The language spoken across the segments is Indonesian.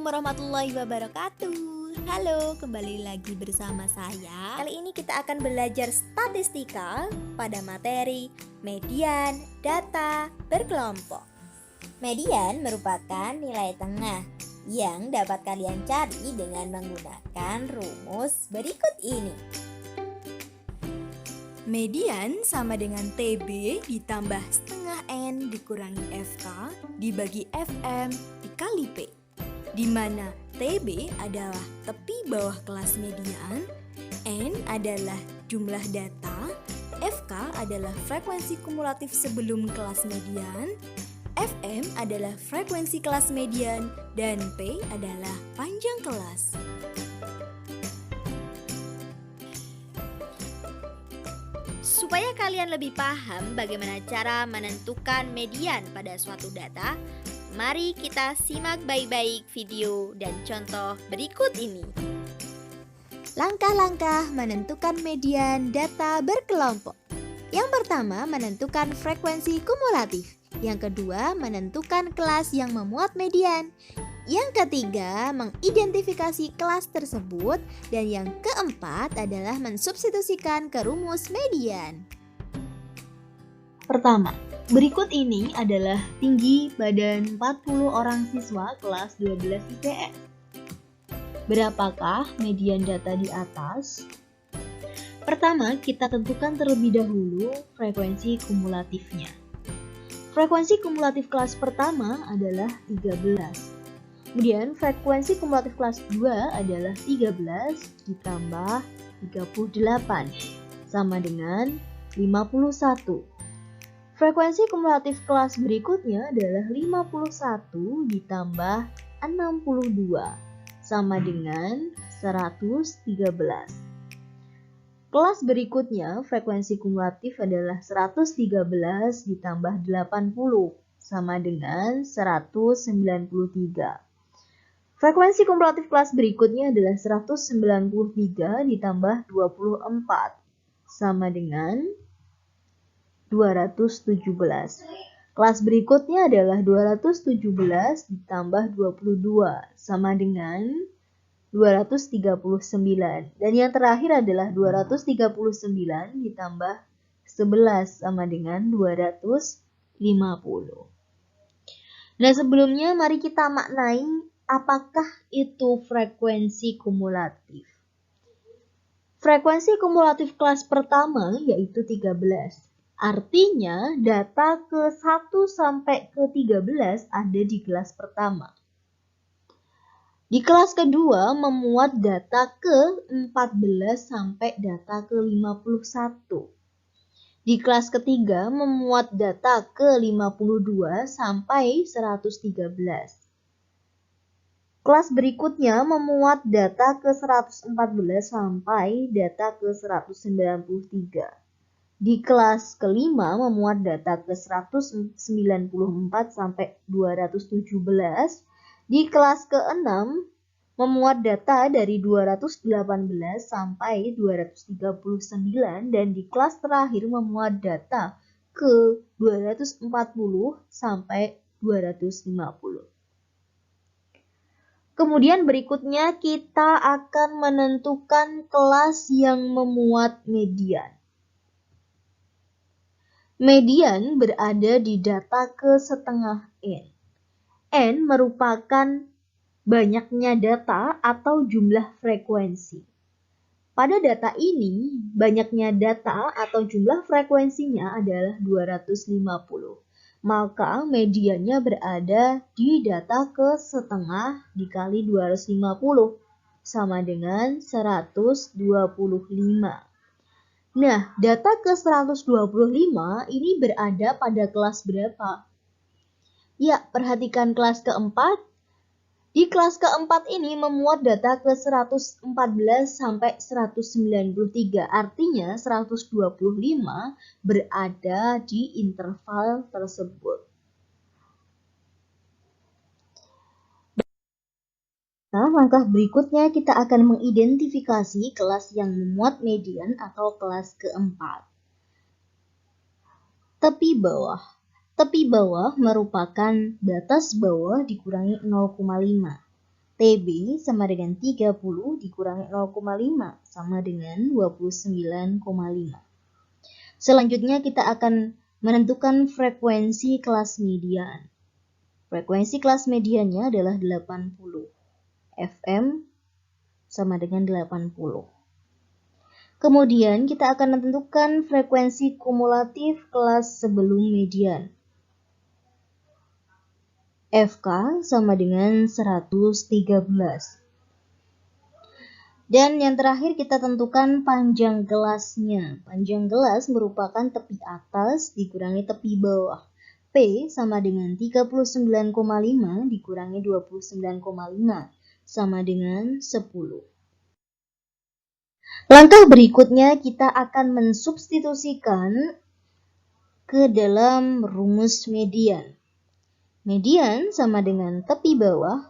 warahmatullahi wabarakatuh. Halo, kembali lagi bersama saya. Kali ini kita akan belajar statistika pada materi median data berkelompok. Median merupakan nilai tengah yang dapat kalian cari dengan menggunakan rumus berikut ini. Median sama dengan TB ditambah setengah N dikurangi FK dibagi FM dikali P, di mana TB adalah tepi bawah kelas median, N adalah jumlah data, FK adalah frekuensi kumulatif sebelum kelas median, FM adalah frekuensi kelas median, dan P adalah panjang kelas. Supaya kalian lebih paham bagaimana cara menentukan median pada suatu data, mari kita simak baik-baik video dan contoh berikut ini. Langkah-langkah menentukan median data berkelompok. Yang pertama, menentukan frekuensi kumulatif. Yang kedua, menentukan kelas yang memuat median. Yang ketiga, mengidentifikasi kelas tersebut. Dan yang keempat adalah mensubstitusikan ke rumus median. Pertama, berikut ini adalah tinggi badan 40 orang siswa kelas 12 IPS. Berapakah median data di atas? Pertama, kita tentukan terlebih dahulu frekuensi kumulatifnya. Frekuensi kumulatif kelas pertama adalah 13. Kemudian frekuensi kumulatif kelas 2 adalah 13 ditambah 38 sama dengan 51. Frekuensi kumulatif kelas berikutnya adalah 51 ditambah 62 sama dengan 113. Kelas berikutnya frekuensi kumulatif adalah 113 ditambah 80 sama dengan 193. Frekuensi kumulatif kelas berikutnya adalah 193 ditambah 24 sama dengan 217. Kelas berikutnya adalah 217 ditambah 22 sama dengan 239. Dan yang terakhir adalah 239 ditambah 11 sama dengan 250. Nah, sebelumnya mari kita maknai apakah itu frekuensi kumulatif. Frekuensi kumulatif kelas pertama yaitu 13. Artinya data ke 1 sampai ke 13 ada di kelas pertama. Di kelas kedua memuat data ke 14 sampai data ke 51. Di kelas ketiga memuat data ke 52 sampai 113. Kelas berikutnya memuat data ke 114 sampai data ke 193. Di kelas kelima memuat data ke 194 sampai 217. Di kelas ke-6 memuat data dari 218 sampai 239 dan di kelas terakhir memuat data ke 240 sampai 250. Kemudian berikutnya kita akan menentukan kelas yang memuat median. Median berada di data ke setengah N. N merupakan banyaknya data atau jumlah frekuensi. Pada data ini, banyaknya data atau jumlah frekuensinya adalah 250. Maka mediannya berada di data ke setengah dikali 250 sama dengan 125. Nah, data ke 125 ini berada pada kelas berapa? Ya, perhatikan kelas keempat. Di kelas keempat ini memuat data ke 114 sampai 193. Artinya 125 berada di interval tersebut. Nah, langkah berikutnya kita akan mengidentifikasi kelas yang memuat median atau kelas keempat. Tepi bawah. Tepi bawah merupakan batas bawah dikurangi 0,5. TB sama dengan 30 dikurangi 0,5 sama dengan 29,5. Selanjutnya kita akan menentukan frekuensi kelas median. Frekuensi kelas mediannya adalah 80. FM sama dengan 80. Kemudian kita akan menentukan frekuensi kumulatif kelas sebelum median. FK sama dengan 113. Dan yang terakhir kita tentukan panjang gelasnya. Panjang gelas merupakan tepi atas dikurangi tepi bawah. P sama dengan 39,5 dikurangi 29,5 sama dengan 10. Langkah berikutnya kita akan mensubstitusikan ke dalam rumus median. Median sama dengan tepi bawah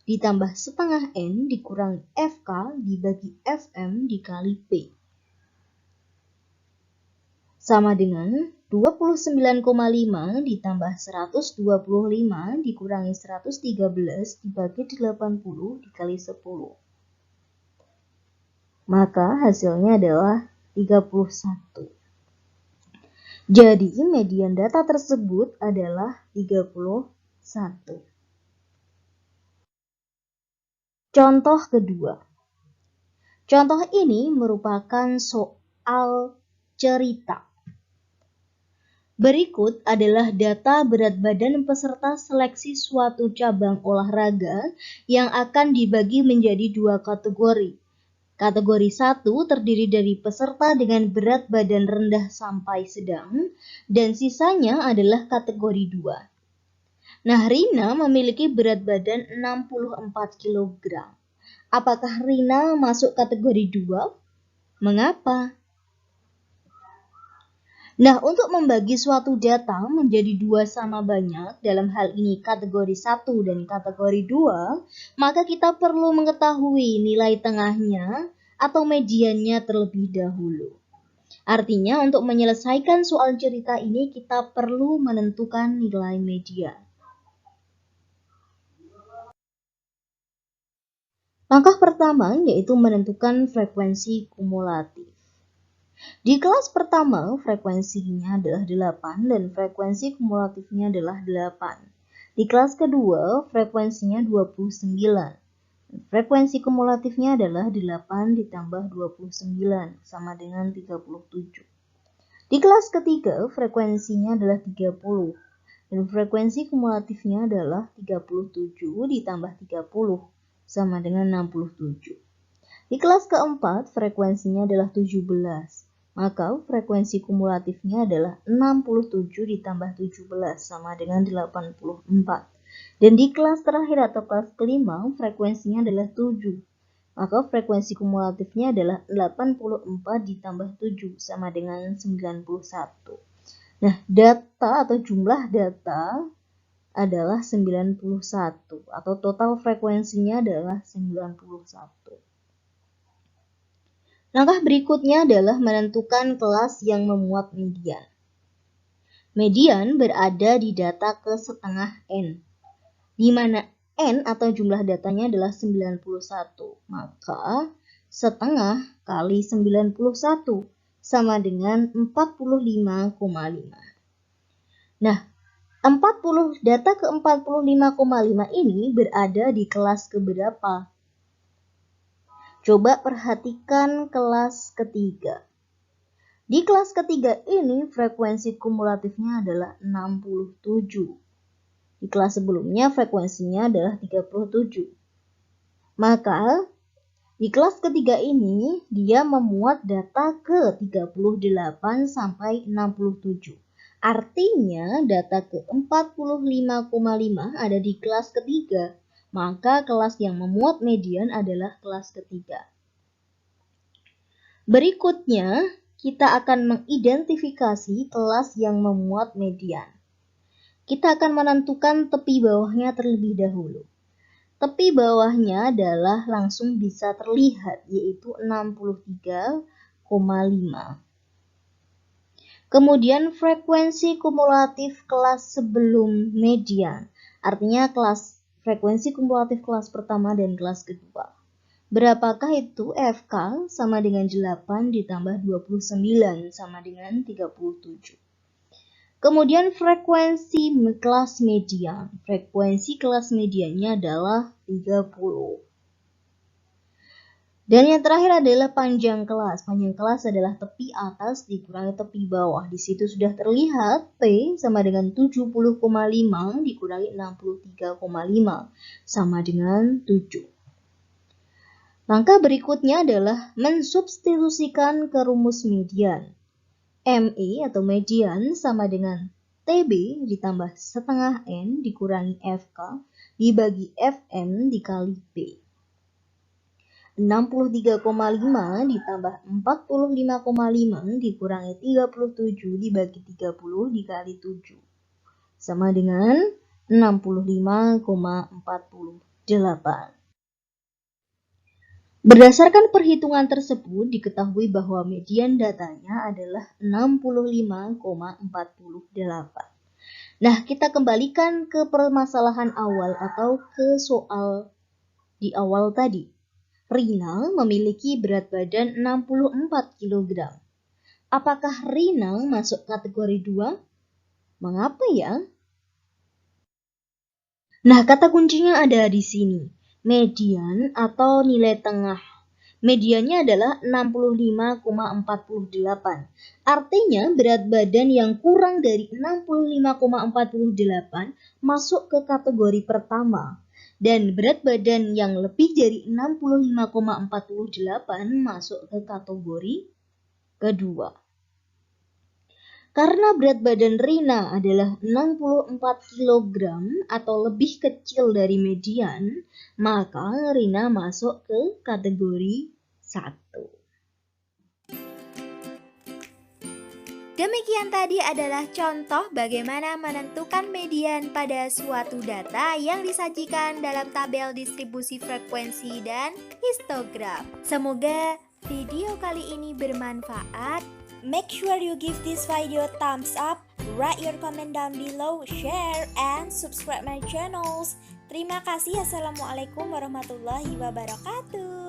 ditambah setengah N dikurangi FK dibagi FM dikali P. Sama dengan 29,5 ditambah 125 dikurangi 113 dibagi 80 dikali 10. Maka hasilnya adalah 31. Jadi median data tersebut adalah 31. Contoh kedua. Contoh ini merupakan soal cerita. Berikut adalah data berat badan peserta seleksi suatu cabang olahraga yang akan dibagi menjadi dua kategori. Kategori 1 terdiri dari peserta dengan berat badan rendah sampai sedang, dan sisanya adalah kategori 2. Nah, Rina memiliki berat badan 64 kg. Apakah Rina masuk kategori 2? Mengapa? Nah, untuk membagi suatu data menjadi dua sama banyak, dalam hal ini kategori 1 dan kategori 2, maka kita perlu mengetahui nilai tengahnya atau mediannya terlebih dahulu. Artinya, untuk menyelesaikan soal cerita ini, kita perlu menentukan nilai median. Langkah pertama yaitu menentukan frekuensi kumulatif. Di kelas pertama, frekuensinya adalah 8 dan frekuensi kumulatifnya adalah 8. Di kelas kedua, frekuensinya 29. Frekuensi kumulatifnya adalah 8 ditambah 29, sama dengan 37. Di kelas ketiga, frekuensinya adalah 30. Dan frekuensi kumulatifnya adalah 37 ditambah 30, sama dengan 67. Di kelas keempat, frekuensinya adalah 17. Maka frekuensi kumulatifnya adalah 67 ditambah 17 sama dengan 84. Dan di kelas terakhir atau kelas kelima, frekuensinya adalah 7. Maka frekuensi kumulatifnya adalah 84 ditambah 7 sama dengan 91. Nah, data atau jumlah data adalah 91 atau total frekuensinya adalah 91. Langkah berikutnya adalah menentukan kelas yang memuat median. Median berada di data ke setengah N, di mana N atau jumlah datanya adalah 91. Maka setengah kali 91 sama dengan 45,5. Nah, data ke 45,5 ini berada di kelas keberapa? Coba perhatikan kelas ketiga. Di kelas ketiga ini frekuensi kumulatifnya adalah 67. Di kelas sebelumnya frekuensinya adalah 37. Maka di kelas ketiga ini dia memuat data ke 38 sampai 67. Artinya data ke 45,5 ada di kelas ketiga. Maka kelas yang memuat median adalah kelas ketiga. Berikutnya, kita akan mengidentifikasi kelas yang memuat median. Kita akan menentukan tepi bawahnya terlebih dahulu. Tepi bawahnya adalah langsung bisa terlihat, yaitu 63,5. Kemudian frekuensi kumulatif kelas sebelum median, artinya frekuensi kumulatif kelas pertama dan kelas kedua. Berapakah itu? FK sama dengan 8 ditambah 29 sama dengan 37. Kemudian frekuensi kelas median. Frekuensi kelas mediannya adalah 30. Dan yang terakhir adalah panjang kelas. Panjang kelas adalah tepi atas dikurangi tepi bawah. Di situ sudah terlihat P sama dengan 70,5 dikurangi 63,5 sama dengan 7. Langkah berikutnya adalah mensubstitusikan ke rumus median. ME atau median sama dengan TB ditambah setengah N dikurangi FK dibagi FM dikali P. 63,5 ditambah 45,5 dikurangi 37 dibagi 30 dikali 7. Sama dengan 65,48. Berdasarkan perhitungan tersebut, diketahui bahwa median datanya adalah 65,48. Nah, kita kembalikan ke permasalahan awal atau ke soal di awal tadi. Rina memiliki berat badan 64 kg. Apakah Rina masuk kategori 2? Mengapa ya? Nah, kata kuncinya ada di sini. Median atau nilai tengah. Mediannya adalah 65,48. Artinya berat badan yang kurang dari 65,48 masuk ke kategori pertama. Dan berat badan yang lebih dari 65,48 masuk ke kategori kedua. Karena berat badan Rina adalah 64 kg atau lebih kecil dari median, maka Rina masuk ke kategori 1. Demikian tadi adalah contoh bagaimana menentukan median pada suatu data yang disajikan dalam tabel distribusi frekuensi dan histogram. Semoga video kali ini bermanfaat. Make sure you give this video thumbs up, write your comment down below, share, and subscribe my channels. Terima kasih. Assalamualaikum warahmatullahi wabarakatuh.